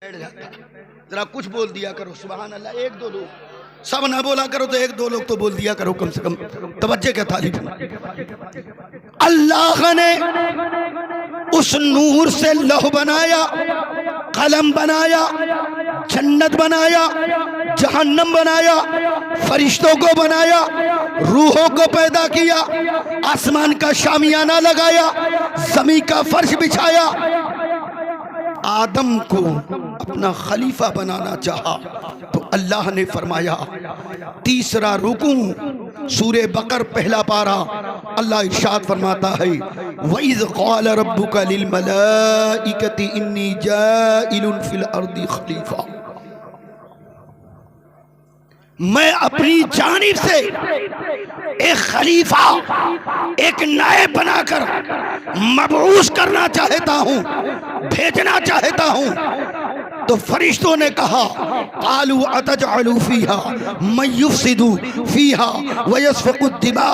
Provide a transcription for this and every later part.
बैठ जाता। जरा कुछ बोल दिया करो, सुभान अल्लाह। एक दो लोग, सब ना बोला करो तो एक दो लोग तो बोल दिया करो कम से कम। तवज्जो क्या तारीफ। अल्लाह ने उस नूर से लौह बनाया, कलम बनाया, जन्नत बनाया, जहन्नम बनाया, फरिश्तों को बनाया, रूहों को पैदा किया, आसमान का शामियाना लगाया, जमीन का फर्श बिछाया। आदम को अपना खलीफा बनाना चाहा तो अल्लाह ने फरमाया, तीसरा रुकू सूरे बकर पहला पारा, अल्लाह इरशाद फरमाता है, वइज़ क़ाल रब्बुका लिल मलाइकति इन्नी जाइलुन फिल अर्दि खलीफा। मैं अपनी जानिब से एक खलीफा, एक नायब बनाकर मबऊस करना चाहता हूँ, भेजना चाहता हूँ। तो फरिश्तों ने कहा, क़ालू अतजअलु फ़ीहा मन युफ़सिदु फ़ीहा व यस्फ़िकु दिमा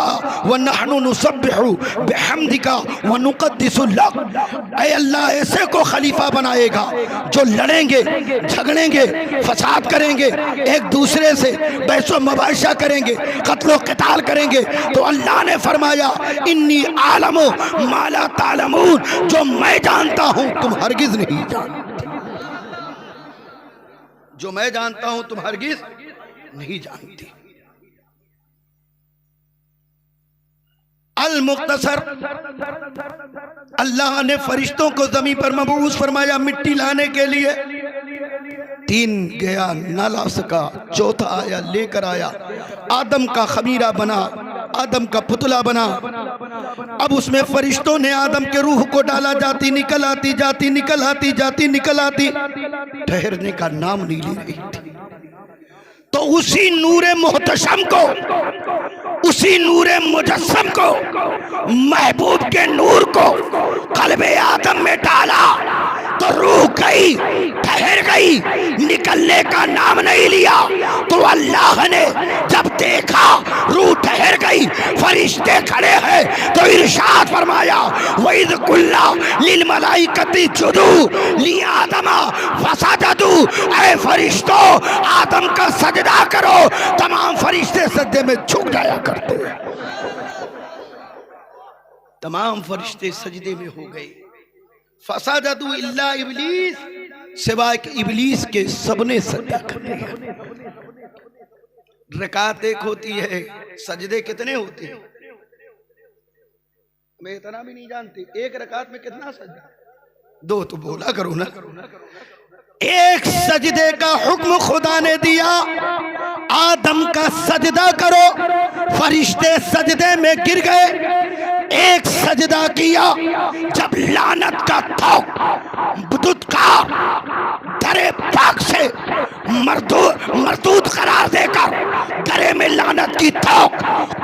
व नहनु नुसब्बिहु बिहम्दिका व नुक़द्दिसु लक। ऐ अल्लाह, ऐसे को खलीफा बनाएगा जो लड़ेंगे, झगड़ेंगे, फसाद करेंगे, एक दूसरे से बहसो मुबाहिशा करेंगे, कत्लो क़िताल करेंगे। तो अल्लाह ने फरमाया, इन्नी आलमु मा ला तालमून, जो मैं जानता हूँ तुम हरगिज़ नहीं जानते। जो मैं जानता हूं तुम हरगिज़ नहीं जानती। अल मुख्तसर, अल्लाह ने फरिश्तों को जमीन पर मबऊस फरमाया मिट्टी लाने के लिए। तीन गया ना ला सका, चौथा आया लेकर आया, आदम का खमीरा बना, आदम का पुतला बना। अब उसमें फरिश्तों ने आदम के रूह को डाला, जाती निकल आती, जाती निकल आती, जाती निकल आती, ठहरने का नाम नहीं ले रही थी। तो उसी नूरे मुहतशम को, उसी नूरे मुजस्सम को, महबूब के नूर को कल्बे आदम में डाला तो रूह गई, ठहर गई, निकलने का नाम नहीं लिया। तो अल्लाह ने जब देखा रूह ठहर गई, फरिश्ते खड़े हैं, तो इरशाद फरमाया, वइज़ कुल्ना लिल मलाइकति इसजुदू ली आदमा फसजदू। ऐ फरिश्तों, आदम का सजदा करो। तमाम फरिश्ते सजदे में झुक जाया करते हैं। तमाम फरिश्ते सजदे में हो गए। फसजदू इल्ला इब्लीस, सिवाय के इब्लीस के सबने सजदा कर दिया। रकात एक होती है, सजदे कितने होते हैं मैं इतना भी नहीं जानती। एक रकात में कितना सजदा? दो तो बोला करो ना। एक सजदे का हुक्म खुदा ने दिया, आदम का सजदा करो। फरिश्ते सजदे में गिर गए। एक सजदा किया, जब लानत का थोक बुत का दरे पाक से मरदूद करार देकर, दरे में लानत की थोक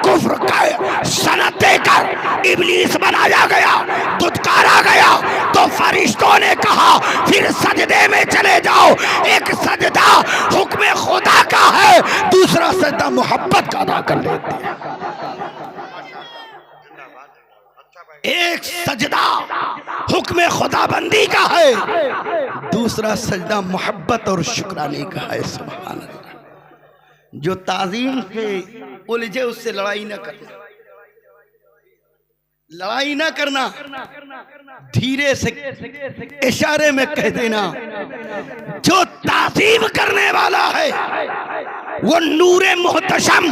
कुफ्र का सनत देकर इब्लीस बनाया गया, दुत्कारा गया। तो फरिश्तों ने कहा, फिर सजदे में चले जाओ। एक सजदा हुक्म खुदा का है, दूसरा सजदा मोहब्बत का अदा कर लेते हैं। एक सजदा हुक्म खुदाबंदी का है, दूसरा सजदा मोहब्बत और शुक्राने का है। सुभान अल्लाह। जो ताज़ीम से उलझे उससे लड़ाई न करना, लड़ाई ना करना, धीरे से इशारे में कह देना। जो ताज़ीम करने वाला है वो नूरे मुहतशम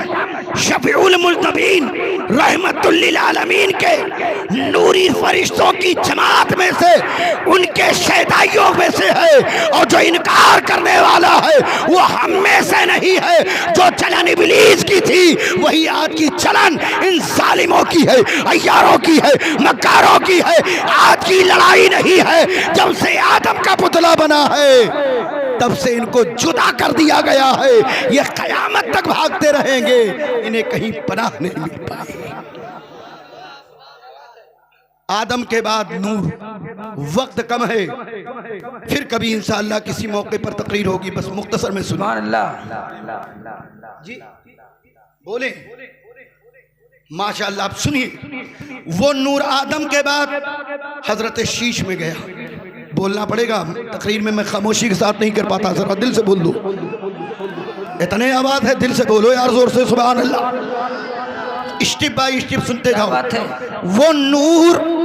शफीउल मुल्तबीन रहमतुल लिल आलमीन के नूरी फरिश्तों की जमात में से, उनके शहदाइयों में से है। और जो इनकार करने वाला है वो हम में से नहीं है। जो चलन इब्लीस की थी वही आज की चलन इन जालिमों की है, अय्यारों की है, मक्कारों की है। आज की लड़ाई नहीं है, जब से आदम का पुतला बना है तब से इनको जुदा कर दिया गया है। ये कयामत तक भागते रहेंगे, इन्हें कहीं पनाह नहीं मिल पाएगी। आदम के बाद नूर। वक्त कम है, फिर कभी इंशाअल्लाह किसी मौके पर तकरीर होगी। बस मुख्तसर में सुभान अल्लाह जी बोले माशाअल्लाह। आप सुनिए, वो नूर आदम के बाद हजरत शीश में गया। बोलना पड़ेगा तकरीर में, मैं खामोशी के साथ नहीं कर पाता, जरा दिल से बोल दो। इतने आवाज है, दिल से बोलो यार जोर से, सुभान अल्लाह। स्टेप बाय स्टेप सुनते जाओ। वो नूर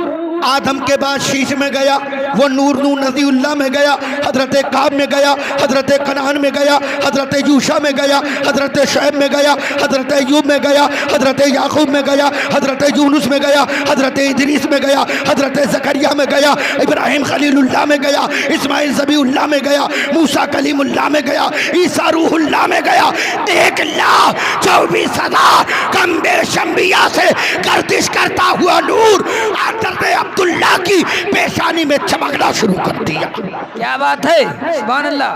आदम के बाद शीश में गया, वो नूर नज़ीउल्लाह में गया, हजरत काब में गया, हजरत कनान में गया, हजरत यूशा में गया, हजरत शुएब में गया, हजरत अय्यूब में गया, हजरत याकूब में गया, हजरत यूनुस में गया, हजरत इदरीस में गया, हजरत ज़करिया में गया, इब्राहिम खलीलुल्लाह में गया, इस्माइल ज़बीउल्लाह में गया, मूसा कलीमुल्लाह में गया, ईसा रूहुल्लाह में गया। 1,24,000 कम-बेश अंबिया से गर्दिश करता हुआ नूर हजरत अब्दुल्ला की पेशानी में चमकना शुरू कर दिया। क्या बात है, सुभान अल्लाह।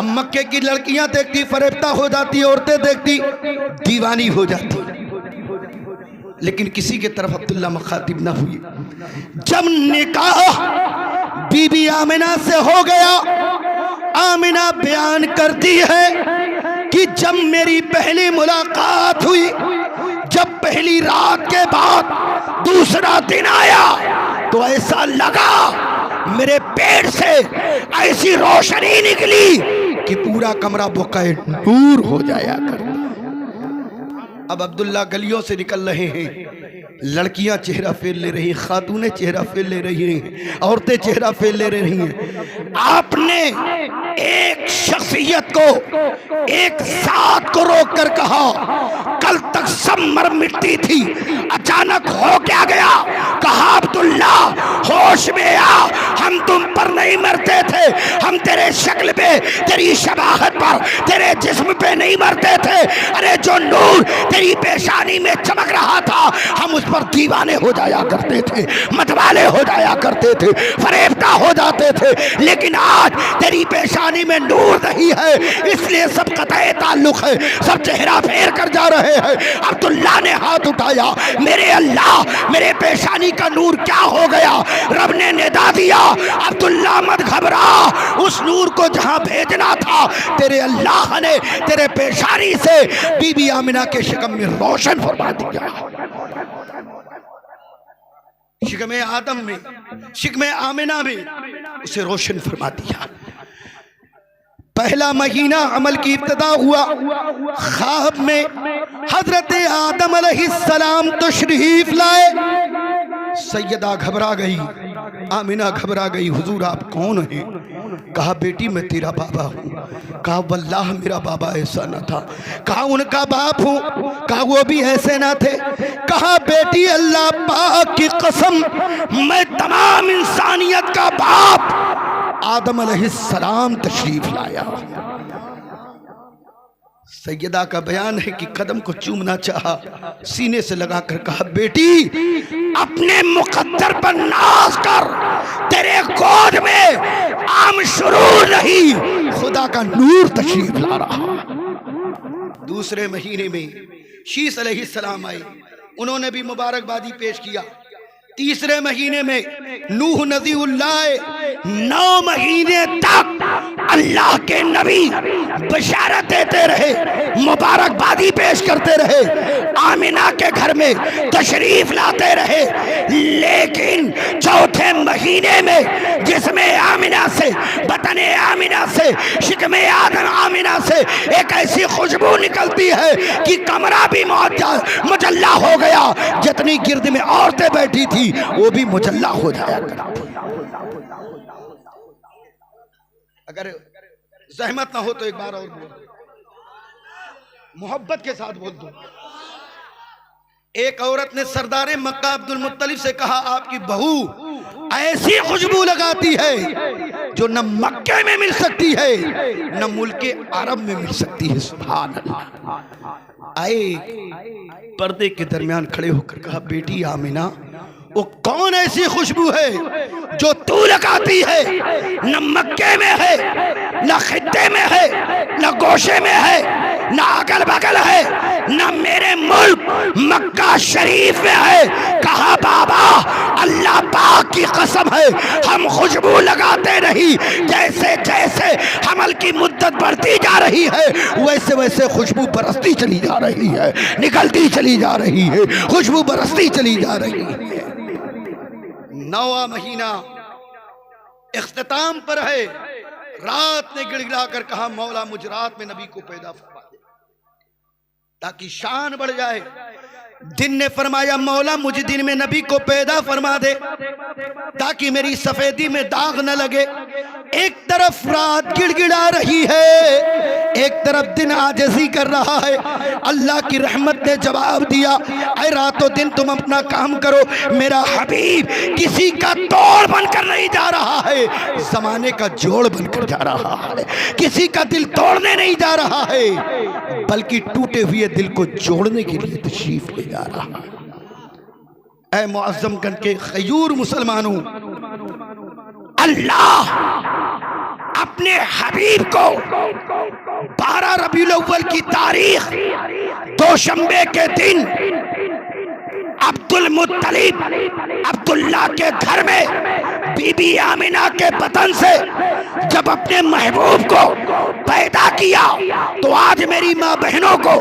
मक्के की लड़कियां देखती फरेब्ता हो जाती, औरतें देखती दीवानी हो जाती, लेकिन किसी के तरफ अब्दुल्ला मुखातिब ना हुई। जब निकाह बीबी आमिना से हो गया, आमिना बयान करती है कि जब मेरी पहली मुलाकात हुई, जब पहली रात के बाद दूसरा दिन आया, तो ऐसा लगा मेरे पेट से ऐसी रोशनी निकली कि पूरा कमरा बुक़ाए नूर हो जाया करता। अब अब्दुल्ला गलियों से निकल रहे हैं, लड़कियां चेहरा फेर ले रही, खातूनें चेहरा फेर ले रही हैं, औरतें चेहरा फेर ले रही हैं। आपने एक शख्सियत को, एक साथ को रोक कर कहा, कल तक सब मर मिटती थी, अचानक हो क्या गया? कहा अब्दुल्ला होश में आ, हम तुम पर नहीं मरते थे, हम तेरे शक्ल पे, तेरी शबाहत पर, तेरे जिस्म पे नहीं मरते थे। अरे जो नूर तेरी पेशानी में चमक रहा था, हम उस पर दीवाने हो जाया करते थे, मतवाले हो जाया करते थे, फरेब्ता हो जाते थे, लेकिन आज तेरी पेशानी में नूर नहीं है, इसलिए सब कतई ताल्लुक है, सब चेहरा फेर कर जा रहे हैं। अब्दुल्ला ने हाथ उठाया, मेरे अल्लाह, मेरे पेशानी का नूर क्या हो गया? रब ने निदा दिया, अब्दुल्ला मत घबरा, उस नूर को जहां भेजना था तेरे अल्लाह ने तेरे पेशानी से बीबी आमिना के शिकम में रोशन फरमा दिया। शिकम आदम में, शिकम आमिना में उसे रोशन फरमा दिया। पहला महीना अमल की इब्तिदा हुआ, ख्वाब में हजरत आदम अलैहिस्सलाम तशरीफ लाए। सैयदा घबरा गई, आमिना घबरा गई, हुजूर आप कौन हैं? कहा बेटी मैं तेरा बाबा हूँ। कहा वल्लाह मेरा बाबा ऐसा न था। कहा उनका बाप हूँ। कहा वो भी ऐसे ना थे। कहा बेटी अल्लाह पाक की कसम, मैं तमाम इंसानियत का बाप आदम अलैहिस्सलाम तशरीफ लाया। सैयदा का बयान है कि कदम को चूमना चाहा, सीने से लगाकर कहा बेटी अपने मुकद्दर पर नाज कर, तेरे गोद में आम शुरू नहीं, खुदा का नूर तशरीफ ला रहा। दूसरे महीने में शीस अलैहिस्सलाम आए, उन्होंने भी मुबारकबादी पेश किया। तीसरे महीने में नूह नज़ीउल्लाह 9 महीने तक अल्लाह के नबी बशारत देते रहे, मुबारकबादी पेश करते रहे, आमिना के घर में तशरीफ लाते रहे। लेकिन चौथे महीने में जिसमें आमिना से, बतने आमिना से, शिकमे आदम आमिना से एक ऐसी खुशबू निकलती है कि कमरा भी मुजल्ला हो गया। जितनी गिर्द में औरतें बैठी थी वो भी मुजल्ला हो जाया करती। अगर जहमत ना हो तो एक बार और बोल, मोहब्बत के साथ बोल दो। एक औरत ने सरदारे मक्का अब्दुल मुत्तलिब से कहा आपकी बहू ऐसी खुशबू लगाती है जो न मक्के में मिल सकती है न मुल्के अरब में मिल सकती है। सुभान अल्लाह। आए पर्दे के दरमियान खड़े होकर कहा बेटी आमिना वो कौन ऐसी खुशबू है जो तू लगाती है? न मक्के में है, न खित्ते में है, न गोशे में है, न अगल बगल है, न मेरे मुल्क मक्का शरीफ में है। कहा बाबा अल्लाह पाक की कसम है, हम खुशबू लगाते रही, जैसे जैसे हमल की मुद्दत बढ़ती जा रही है वैसे वैसे खुशबू बरसती चली जा रही है, निकलती चली जा रही है, खुशबू बरसती चली जा रही है। 9वां महीना इख्तिताम पर है। रात ने गिड़गिड़ा कर कहा, मौला मुझ रात में नबी को पैदा फरमा दे ताकि शान बढ़ जाए। दिन ने फरमाया, मौला मुझे दिन में नबी को पैदा फरमा दे ताकि मेरी सफेदी में दाग न लगे। एक तरफ रात गिड़गिड़ा रही है, एक तरफ दिन आजिज़ी कर रहा है। अल्लाह की रहमत ने जवाब दिया, ऐ रातों दिन तुम अपना काम करो, मेरा हबीब किसी का तोड़ बनकर नहीं जा रहा है, जमाने का जोड़ बनकर जा रहा है। किसी का दिल तोड़ने नहीं जा रहा है, बल्कि टूटे हुए दिल को जोड़ने के लिए तशरीफ ले जा रहा है। ऐ मुअज़्ज़मगंज के खयूर मुसलमानों, अल्लाह अपने हबीब को 12 रबीउल अव्वल की तारीख दोशंबे के दिन अब्दुल मुत्तलिब अब्दुल्ला के घर में बीबी आमिना के बतन से जब अपने महबूब को पैदा किया, तो आज मेरी माँ बहनों को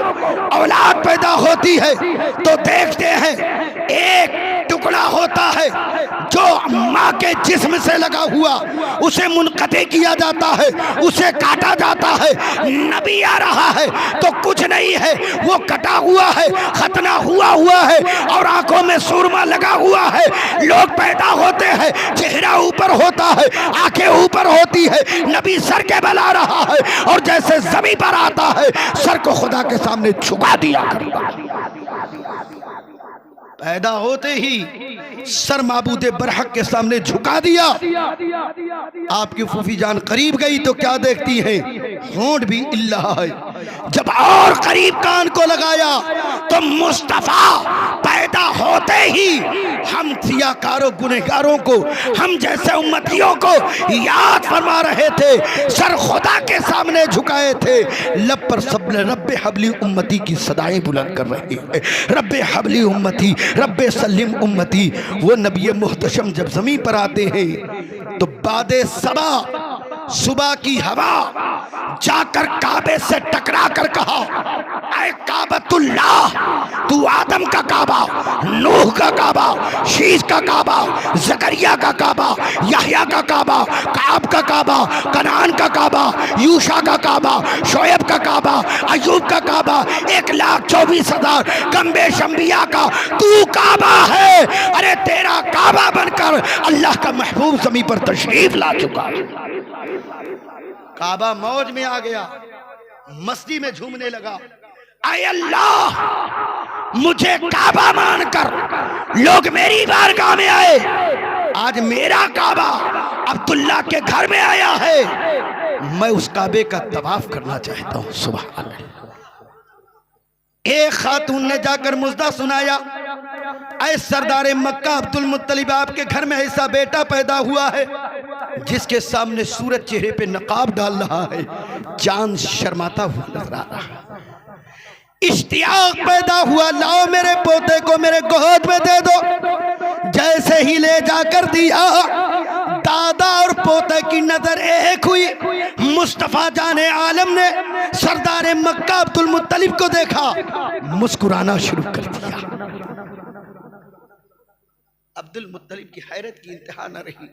औलाद पैदा होती है तो देखते हैं एक टुकड़ा होता है जो माँ के जिस्म से लगा हुआ, उसे मुनक़ते किया जाता है, उसे काटा जाता है। नबी आ रहा है तो कुछ नहीं है, वो कटा हुआ है, खतना हुआ है और आंखों में सुरमा लगा हुआ है। लोग पैदा होते हैं, चेहरा ऊपर होता है, आंखें ऊपर होती है। नबी सर के बल आ रहा है और जैसे जमीन पर आता है सर को खुदा के सामने झुका दिया करता है। पैदा होते ही सर माबूदे बरहक के सामने झुका दिया। आपकी फूफी जान करीब गई तो क्या देखती है, होंठ भी इल्ला है। जब और करीब कान को लगाया तो मुस्तफा पैदा होते ही हम सियाकारों गुनहगारों को, हम जैसे उम्मतियों को याद फरमा रहे थे, सर खुदा के सामने झुकाए थे, लब पर सब रब्बे हबली उम्मती की सदाएं बुलंद कर रहे हैं। रब्बे हबली उम्मती, रब्बे सल्लिम उम्मती। वो नबी मुहतशम जब ज़मीन पर आते हैं तो बादे सबा, सुबह की हवा जाकर काबे से टकरा कर कहा, ऐ काबतुल्लाह, तू आदम का काबा, नूह का काबा, शीश का काबा, जकरिया का काबा, यहया का काबा, काब का काबा, कनान का काबा, यूशा का काबा, शोएब का काबा, अयूब का काबा, 1,24,000 कम्बे शंबिया का तू काबा है। अरे तेरा काबा बनकर अल्लाह का महबूब ज़मीन पर तशरीफ ला चुका है। काबा मौज में आ गया, मस्ती में झूमने लगा। ऐ अल्लाह, मुझे काबा मानकर लोग मेरी बारगाह में आए, आज मेरा काबा अब्दुल्ला के घर में आया है, मैं उस काबे का तवाफ करना चाहता हूं। सुभान अल्लाह। एक खातून ने जाकर मुजदा सुनाया, ऐ सरदार मक्का अब्दुल मुत्तलिब, आपके घर में ऐसा बेटा पैदा हुआ है जिसके सामने सूरज चेहरे पे नकाब डाल रहा है, चांद शर्माता हुआ नजर आ रहा है। इश्तियाक पैदा हुआ, लाओ मेरे पोते को मेरे गोद में दे दो। जैसे ही ले जाकर दिया, दादा और पोते की नजर एक हुई। मुस्तफा जाने आलम ने सरदार मक्का अब्दुल मुत्तलिब को देखा, मुस्कुराना शुरू कर दिया। अब्दुल मुत्तलिब की हैरत की इंतहा न रही।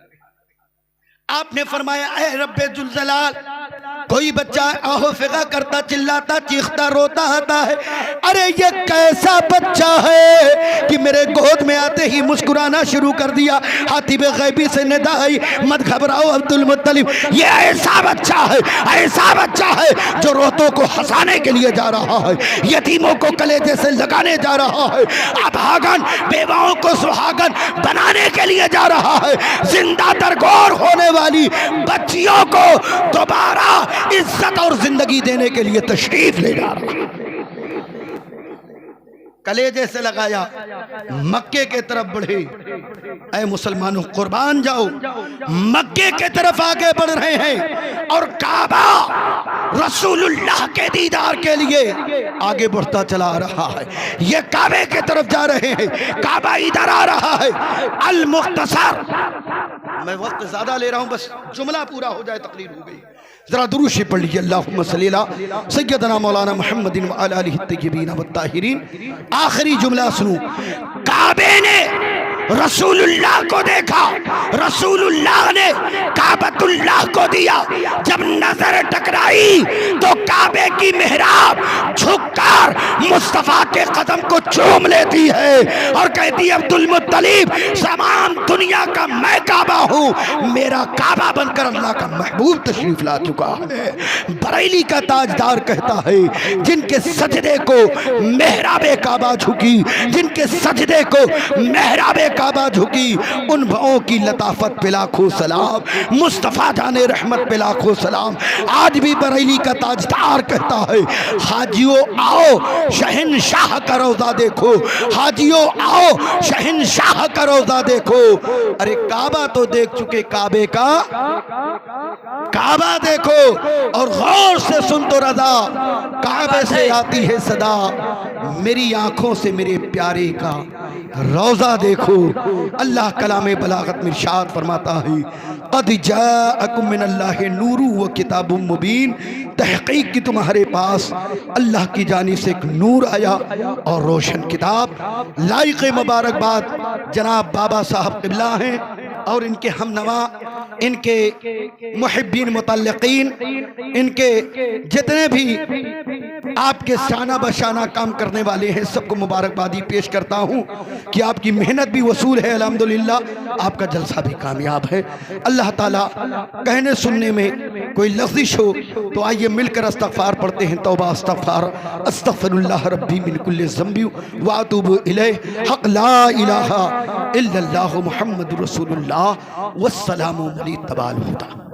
आपने फरमाया, ऐ रब्बे जुल जलाल, कोई बच्चा आहो फिगा करता, चिल्लाता, चीखता, रोता आता है, अरे ये कैसा बच्चा है कि मेरे गोद में आते ही मुस्कुराना शुरू कर दिया। हाथी बे गैबी से निदा आई, मत घबराओ अब्दुल मुत्तलिब, ये ऐसा बच्चा है, ऐसा बच्चा है जो रोतों को हंसाने के लिए जा रहा है, यतीमों को कलेजे से लगाने जा रहा है, अभागन बेवाओं को सुहागन बनाने के लिए जा रहा है, जिंदा दरगोर होने वाली बच्चियों को दोबारा इज्जत और जिंदगी देने के लिए तशरीफ ले जा रहा है। कलेजे से लगाया, मक्के के तरफ बढ़े। ऐ मुसलमानों, कुर्बान जाओ, मक्के के तरफ आगे बढ़ रहे हैं और काबा रसूलुल्लाह के दीदार के लिए आगे बढ़ता चला आ रहा है। ये काबे के तरफ जा रहे हैं, काबा इधर आ रहा है। अल मुख्तसर, मैं वक्त ज्यादा ले रहा हूं, बस जुमला पूरा हो जाए, तकरीर हो गई। जरा दुरूद शरीफ पढ़ लीजिए, अल्लाहुम्मा सल्ली अला सय्यदना मौलाना मुहम्मदिन व अला आलिहि तय्यबीन व ताहिरीन। आखिरी जुमला सुनो, काबे ने रसूलुल्लाह को देखा, रसूलुल्लाह ने काबतुल्लाह को दिया। जब नजर टकराई तो काबे की मेहराब झुककर मुस्तफा के कदम को चूम लेती है और कहती है अब्दुल मुत्तलिब, तमाम दुनिया का मैं काबा हूँ, मेरा काबा बनकर अल्लाह का महबूब तशरीफ ला चुका है। बरेली का ताजदार कहता है जिनके सजदे को मेहराबे काबा झुकी, जिनके सजदे को मेहराबे काबा झुकी, उन भावों की लताफत पे लाखों सलाम, मुस्तफ़ा जाने रहमत पे लाखों सलाम। आज भी बरेली का ताजदार कहता है हाजियों आओ शहनशाह का रोज़ा देखो, हाजियों आओ शहनशाह का रोज़ा देखो। अरे काबा तो देख चुके, काबे का काबा देखो और गौर से सुन तो रज़ा, काबे से आती है सदा, मेरी आंखों से मेरे प्यारे का रोज़ा देखो। अल्लाह कलाम बलागत में इरशाद फरमाता है क़द जाअकुम मिनल्लाहि नूरु व किताबुम मुबीन, तहक़ीक़ की तुम्हारे पास अल्लाह की जानिब से एक नूर आया और रोशन किताब। लाइक़ मुबारकबाद जनाब बाबा साहब क़िबला हैं और इनके हमनवा, इनके मुहिब्बीन मुतल्लिक़ीन, इनके जितने भी आपके शाना बशाना काम करने वाले हैं, सबको मुबारकबादी पेश करता हूँ कि आपकी मेहनत भी वसूल है अल्हम्दुलिल्लाह, आपका जलसा भी कामयाब है। अल्लाह ताला कहने सुनने में कोई लफ्ज़िश हो तो आइए मिलकर इस्तग़फ़ार पढ़ते हैं। तौबा अस्तग़फ़ार, अस्तग़फ़िरुल्लाह रब्बी मिन कुल्लि ज़ंबि व अतूबु इलैहि, हक़ ला इलाहा इल्लल्लाहु मुहम्मदुर रसूलुल्लाह, वस्सलामु अलैहि तबाल हुदा।